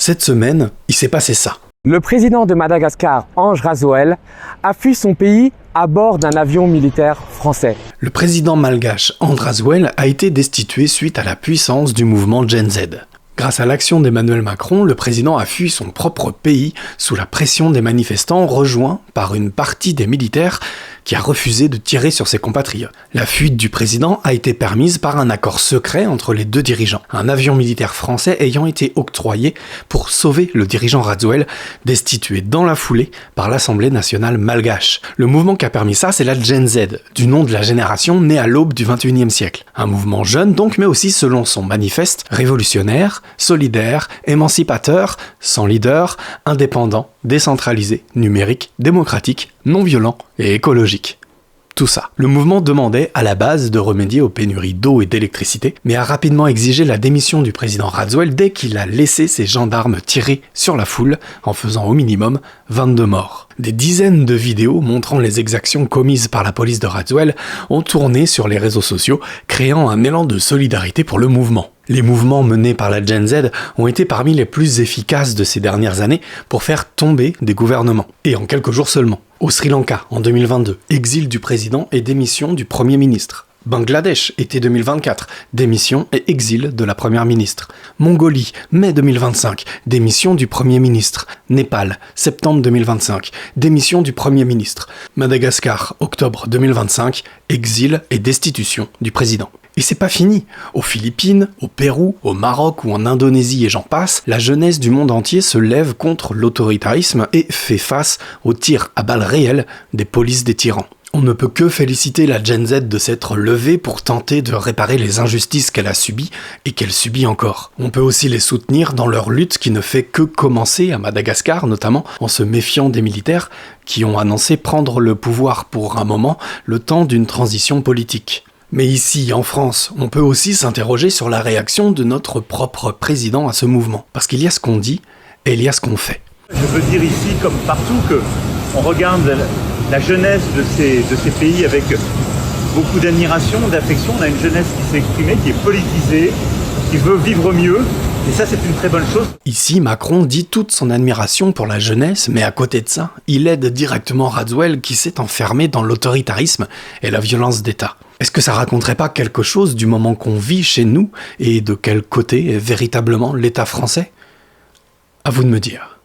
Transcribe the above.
Cette semaine, il s'est passé ça. Le président de Madagascar, Andry Rajoelina, a fui son pays à bord d'un avion militaire français. Le président malgache Andry Rajoelina a été destitué suite à la puissance du mouvement Gen Z. Grâce à l'action d'Emmanuel Macron, le président a fui son propre pays sous la pression des manifestants, rejoint par une partie des militaires qui a refusé de tirer sur ses compatriotes. La fuite du président a été permise par un accord secret entre les deux dirigeants, un avion militaire français ayant été octroyé pour sauver le dirigeant Rajoelina, destitué dans la foulée par l'Assemblée nationale malgache. Le mouvement qui a permis ça, c'est la Gen Z, du nom de la génération née à l'aube du XXIe siècle. Un mouvement jeune donc, mais aussi selon son manifeste, révolutionnaire, solidaire, émancipateur, sans leader, indépendant, décentralisé, numérique, démocratique, non violent et écologique. Tout ça. Le mouvement demandait à la base de remédier aux pénuries d'eau et d'électricité, mais a rapidement exigé la démission du président Rajoelina dès qu'il a laissé ses gendarmes tirer sur la foule en faisant au minimum 22 morts. Des dizaines de vidéos montrant les exactions commises par la police de Rajoelina ont tourné sur les réseaux sociaux, créant un élan de solidarité pour le mouvement. Les mouvements menés par la Gen Z ont été parmi les plus efficaces de ces dernières années pour faire tomber des gouvernements. Et en quelques jours seulement. Au Sri Lanka, en 2022, exil du président et démission du Premier ministre. Bangladesh, été 2024, démission et exil de la Première ministre. Mongolie, mai 2025, démission du Premier ministre. Népal, septembre 2025, démission du Premier ministre. Madagascar, octobre 2025, exil et destitution du président. Et c'est pas fini. Aux Philippines, au Pérou, au Maroc ou en Indonésie et j'en passe, la jeunesse du monde entier se lève contre l'autoritarisme et fait face aux tirs à balles réelles des polices des tyrans. On ne peut que féliciter la Gen Z de s'être levée pour tenter de réparer les injustices qu'elle a subies et qu'elle subit encore. On peut aussi les soutenir dans leur lutte qui ne fait que commencer à Madagascar notamment, en se méfiant des militaires qui ont annoncé prendre le pouvoir pour un moment, le temps d'une transition politique. Mais ici, en France, on peut aussi s'interroger sur la réaction de notre propre président à ce mouvement. Parce qu'il y a ce qu'on dit et il y a ce qu'on fait. Je veux dire ici, comme partout, qu'on regarde la jeunesse de ces pays avec beaucoup d'admiration, d'affection. On a une jeunesse qui s'est exprimée, qui est politisée, qui veut vivre mieux. Et ça, c'est une très bonne chose. Ici, Macron dit toute son admiration pour la jeunesse, mais à côté de ça, il aide directement Rajoelina qui s'est enfermé dans l'autoritarisme et la violence d'État. Est-ce que ça raconterait pas quelque chose du moment qu'on vit chez nous et de quel côté est véritablement l'État français ? À vous de me dire.